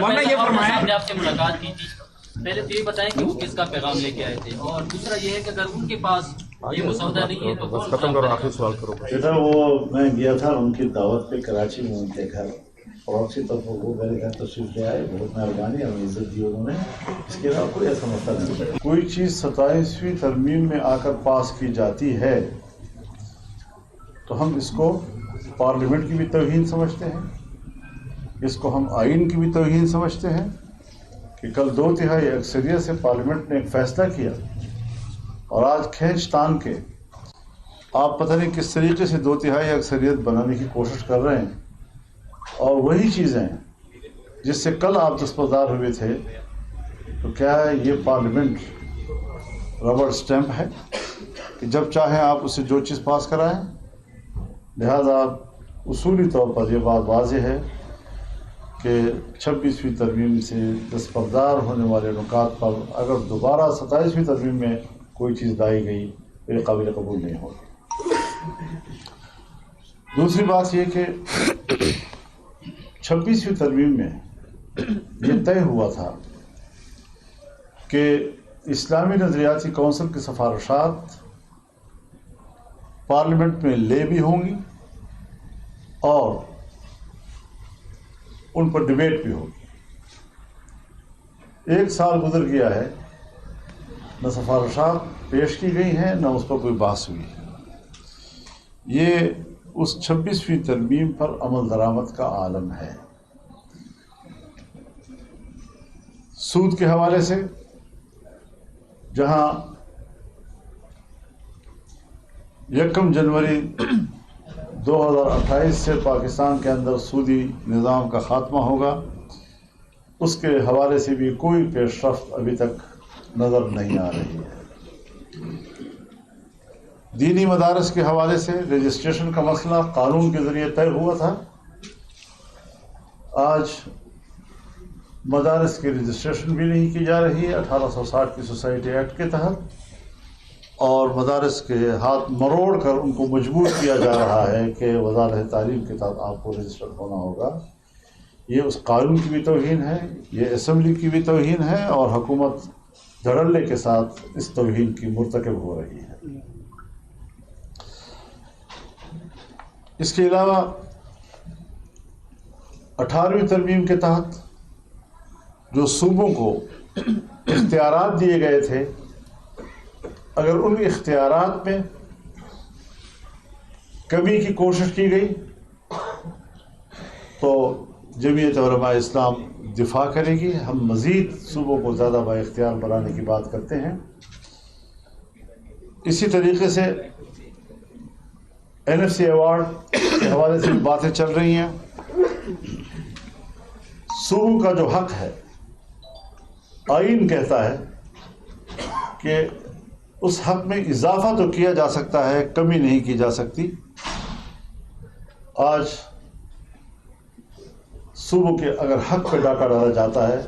مولانا یہ فرمایا نے آپ سے ملاقات کی تھی، پہلے تو یہ بتائیں کہ وہ کس کا پیغام لے کے آئے تھے، اور دوسرا یہ ہے کہ اگر ان کے پاس یہ مسودہ نہیں ہے تو بس ختم کرو، آخری سوال کرو. بیٹا وہ میں گیا تھا ان کی دعوت پہ کراچی میں، ان کے گھر پڑوسی طرف وہ میرے گھر تشریف لے آئے، بہت مہربانی، ہمیں عزت دی انہوں نے. اس کے علاوہ کوئی ایسا مسئلہ نہیں. کوئی چیز 27ویں ترمیم میں آ کر پاس کی جاتی ہے تو ہم اس کو پارلیمنٹ کی بھی توہین سمجھتے ہیں، اس کو ہم آئین کی بھی توہین سمجھتے ہیں کہ کل 2/3 اکثریت سے پارلیمنٹ نے ایک فیصلہ کیا اور آج کھینچ تان کے آپ پتہ نہیں کس طریقے سے 2/3 اکثریت بنانے کی کوشش کر رہے ہیں، اور وہی چیزیں جس سے کل آپ دستبردار ہوئے تھے. تو کیا یہ پارلیمنٹ ربڑ اسٹیمپ ہے کہ جب چاہیں آپ اسے جو چیز پاس کرائیں؟ لہذا اصولی طور پر یہ بات واضح ہے کہ 26ویں ترمیم سے دستبردار ہونے والے نکات پر اگر دوبارہ 27ویں ترمیم میں کوئی چیز لائی گئی تو یہ قابل قبول نہیں ہوگی. دوسری بات یہ کہ 26ویں ترمیم میں یہ طے ہوا تھا کہ اسلامی نظریاتی کونسل کی سفارشات پارلیمنٹ میں لے بھی ہوں گی اور ان پر ڈبیٹ بھی ہوگی. 1 سال گزر گیا ہے، نہ سفارشات پیش کی گئی ہیں نہ اس پر کوئی بحث ہوئی ہے. یہ اس 26ویں ترمیم پر عمل درآمد کا عالم ہے. سود کے حوالے سے جہاں 1 جنوری 2028 سے پاکستان کے اندر سودی نظام کا خاتمہ ہوگا، اس کے حوالے سے بھی کوئی پیش رفت ابھی تک نظر نہیں آ رہی ہے. دینی مدارس کے حوالے سے رجسٹریشن کا مسئلہ قانون کے ذریعے طے ہوا تھا. آج مدارس کی رجسٹریشن بھی نہیں کی جا رہی ہے 1860 کی سوسائٹی ایکٹ کے تحت، اور مدارس کے ہاتھ مروڑ کر ان کو مجبور کیا جا رہا ہے کہ وزارت تعلیم کے تحت آپ کو رجسٹر ہونا ہوگا. یہ اس قانون کی بھی توہین ہے، یہ اسمبلی کی بھی توہین ہے، اور حکومت دھڑلے کے ساتھ اس توہین کی مرتکب ہو رہی ہے. اس کے علاوہ 18ویں ترمیم کے تحت جو صوبوں کو اختیارات دیے گئے تھے، اگر ان اختیارات میں کمی کی کوشش کی گئی تو جمعیت علماء اسلام دفاع کرے گی. ہم مزید صوبوں کو زیادہ با اختیار بنانے کی بات کرتے ہیں. اسی طریقے سے NFC ایوارڈ کے حوالے سے باتیں چل رہی ہیں. صوبوں کا جو حق ہے، آئین کہتا ہے کہ اس حق میں اضافہ تو کیا جا سکتا ہے، کمی نہیں کی جا سکتی. آج صوبوں کے اگر حق پہ ڈاکہ ڈالا جاتا ہے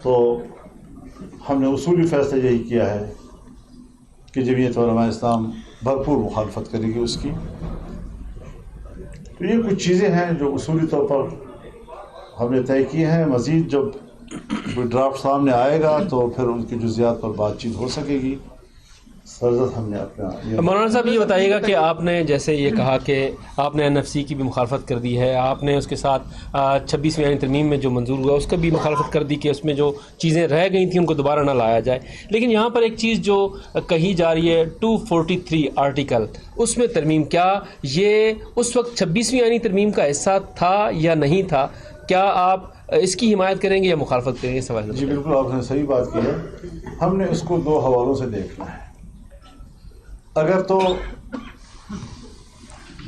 تو ہم نے اصولی فیصلہ یہی کیا ہے کہ جمعیت علماء اسلام بھرپور مخالفت کرے گی اس کی. تو یہ کچھ چیزیں ہیں جو اصولی طور پر ہم نے طے کی ہیں. مزید جب کوئی ڈرافٹ سامنے آئے گا تو پھر ان کی جزیات پر بات چیت ہو سکے گی. سرزد ہم نے اپنا مولانا صاحب یہ بتائیے گا کہ آپ نے جیسے یہ کہا کہ آپ نے NFC کی بھی مخالفت کر دی ہے، آپ نے اس کے ساتھ 26ویں یعنی ترمیم میں جو منظور ہوا اس کا بھی مخالفت کر دی کہ اس میں جو چیزیں رہ گئی تھیں ان کو دوبارہ نہ لایا جائے. لیکن یہاں پر ایک چیز جو کہی جا رہی ہے 243 آرٹیکل، اس میں ترمیم، کیا یہ اس وقت 26ویں یعنی ترمیم کا حصہ تھا یا نہیں تھا؟ کیا آپ اس کی حمایت کریں گے یا مخالفت کریں گے؟ سوال. جی بالکل، آپ نے صحیح بات کی ہے. ہم نے اس کو 2 حوالوں سے دیکھنا ہے. اگر تو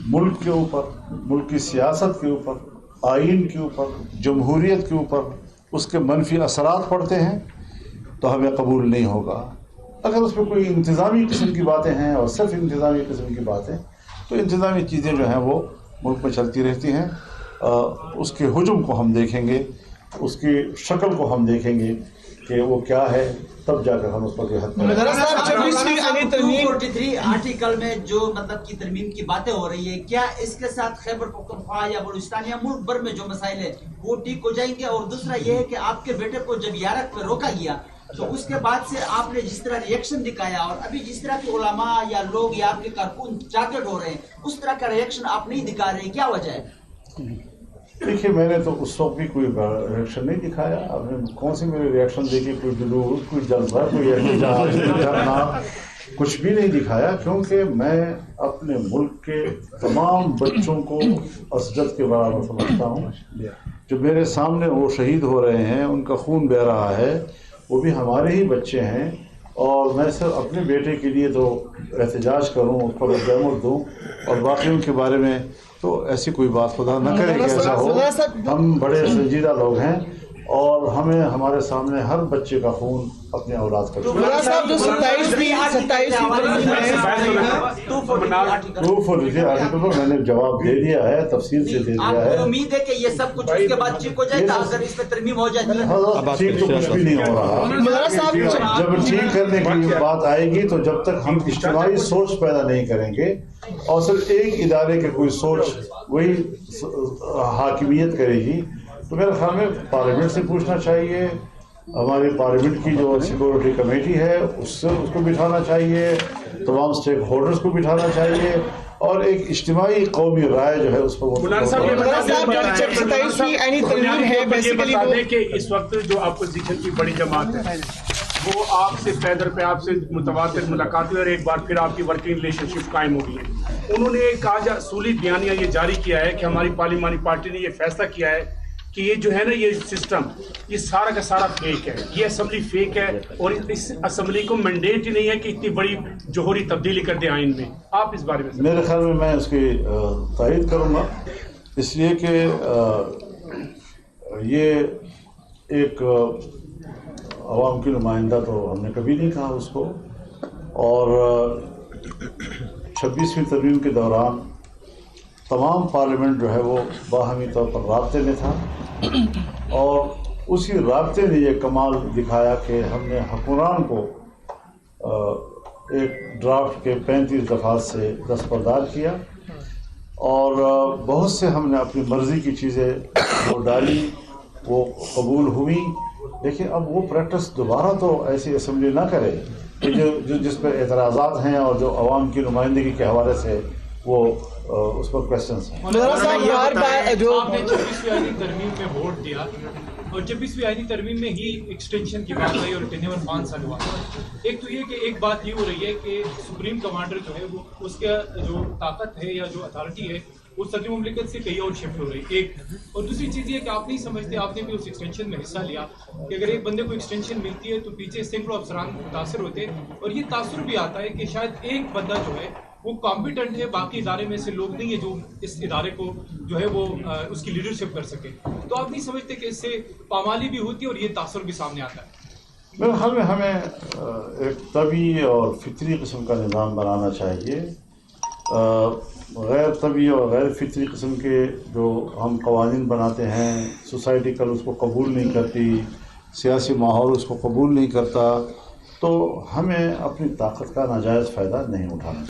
ملک کے اوپر، ملک کی سیاست کے اوپر، آئین کے اوپر، جمہوریت کے اوپر اس کے منفی اثرات پڑتے ہیں تو ہمیں قبول نہیں ہوگا. اگر اس میں کوئی انتظامی قسم کی باتیں ہیں اور صرف انتظامی قسم کی باتیں، تو انتظامی چیزیں جو ہیں وہ ملک میں چلتی رہتی ہیں. اس کے ہجوم کو ہم دیکھیں گے اس کی شکل کو ہم دیکھیں گے کہ وہ کیا ہے, تب جا کر ہم اس پر کوئی حد کریں. 243 آرٹیکل میں جو مطلب کی ترمیم کی باتیں ہو رہی ہے, کیا اس کے ساتھ خیبر پختونخوا یا بلوچستان یا ملک بھر میں جو مسائل ہیں وہ ٹھیک ہو جائیں گے؟ اور دوسرا یہ ہے کہ آپ کے بیٹے کو جب یارک پہ روکا گیا تو اس کے بعد سے آپ نے جس طرح ری ایکشن دکھایا, اور ابھی جس طرح کے علماء یا لوگ یا آپ کے کارکن ٹارگیٹ ہو رہے ہیں, اس طرح کا ری ایکشن آپ نہیں دکھا رہے ہیں, کیا وجہ ہے؟ دیکھیے, میں نے تو اس وقت بھی کوئی ریئیکشن نہیں دکھایا. آپ نے کون سی میرے ریئیکشن دیکھے؟ کوئی جلوس, کوئی جلسہ, کوئی احتجاج, دھرنا, کچھ بھی نہیں دکھایا, کیونکہ میں اپنے ملک کے تمام بچوں کو اسجد کے برابر سمجھتا ہوں. جو میرے سامنے وہ شہید ہو رہے ہیں, ان کا خون بہہ رہا ہے, وہ بھی ہمارے ہی بچے ہیں, اور میں صرف اپنے بیٹے کے لیے تو احتجاج کروں, اس پر رد دوں, اور باقیوں کے بارے میں تو ایسی کوئی بات خدا نہ کرے کہ ایسا ہو. ہم بڑے سنجیدہ لوگ ہیں, اور ہمیں ہمارے سامنے ہر بچے کا خون اپنے اولاد کا 243 آرٹیکل پر میں نے جواب دے دیا ہے, تفصیل سے دے دیا ہے. امید ہے کہ یہ سب کچھ اس کے بعد ٹھیک ہو جائے گا اگر اس میں ترمیم ہو جاتی ہے. ٹھیک تو کچھ بھی نہیں ہو رہا. جب ٹھیک کرنے کی بات آئے گی تو جب تک ہم اجتماعی سوچ پیدا نہیں کریں گے, اور صرف ایک ادارے کے کوئی سوچ وہی حاکمیت کرے گی, تو میرے خیال میں پارلیمنٹ سے پوچھنا چاہیے, ہماری پارلیمنٹ کی جو سیکورٹی کمیٹی ہے اس کو بٹھانا چاہیے, تمام اسٹیک ہولڈرز کو بٹھانا چاہیے, اور ایک اجتماعی قومی رائے جو ہے اس پر کہ اس وقت جو اپوزیشن کی بڑی جماعت ہے وہ آپ سے پیدر پہ آپ سے متواتر ملاقات ہوئی, اور ایک بار پھر آپ کی ورکنگ ریلیشن شپ قائم ہو گئی ہے. انہوں نے ایک آج اصولی بیانیہ یہ جاری کیا ہے کہ ہماری پارلیمانی پارٹی نے یہ فیصلہ کیا ہے کہ یہ جو ہے نا یہ سسٹم یہ سارا کا سارا فیک ہے, یہ اسمبلی فیک ہے, اور اس اسمبلی کو مینڈیٹ ہی نہیں ہے کہ اتنی بڑی جوہری تبدیلی کر دے آئین میں. آپ اس بارے میں میرے خیال میں اس کی تائید کروں گا, اس لیے کہ یہ ایک عوام کی نمائندہ تو ہم نے کبھی نہیں کہا اس کو, اور 26ویں ترمیم کے دوران تمام پارلیمنٹ جو ہے وہ باہمی طور پر رابطے میں تھا, اور اسی رابطے نے یہ کمال دکھایا کہ ہم نے حکمران کو ایک ڈرافٹ کے 35 دفعات سے دستبردار کیا, اور بہت سے ہم نے اپنی مرضی کی چیزیں وہ ڈالی, وہ قبول ہوئی. لیکن اب وہ پریکٹس دوبارہ تو ایسی اسمبلی نہ کرے کہ جو جس پہ اعتراضات ہیں اور جو عوام کی نمائندگی کے حوالے سے وہ اس پر کوشچنس ہیں. آپ نے 26ویں آئینی ترمیم میں ووٹ دیا, اور 26ویں آئینی ترمیم میں ہی ایکسٹینشن کی بات آئی اور ٹینیور 5 سال ہوا. ایک تو یہ کہ ایک بات یہ ہو رہی ہے کہ سپریم کمانڈر جو ہے وہ اس کا جو طاقت ہے یا جو اتھارٹی ہے وہ صدر مملکت سے کہیں اور شفٹ ہو رہی ہے, ایک. اور دوسری چیز یہ کہ آپ نہیں سمجھتے, آپ نے بھی اس ایکسٹینشن میں حصہ لیا, کہ اگر ایک بندے کو ایکسٹینشن ملتی ہے تو پیچھے سینکڑوں افسران متاثر ہوتے ہیں, اور یہ تاثر بھی آتا ہے کہ شاید ایک بندہ جو ہے وہ کمپیٹنٹ ہے, باقی ادارے میں سے لوگ نہیں ہے جو اس ادارے کو جو ہے وہ اس کی لیڈرشپ کر سکے. تو آپ نہیں سمجھتے کہ اس سے پامالی بھی ہوتی ہے اور یہ تاثر بھی سامنے آتا ہے؟ میرے خیال میں ہمیں ایک طبعی اور فطری قسم کا نظام بنانا چاہیے. غیر طبعی اور غیر فطری قسم کے جو ہم قوانین بناتے ہیں, سوسائٹی کل اس کو قبول نہیں کرتی, سیاسی ماحول اس کو قبول نہیں کرتا, تو ہمیں اپنی طاقت کا ناجائز فائدہ نہیں اٹھانا.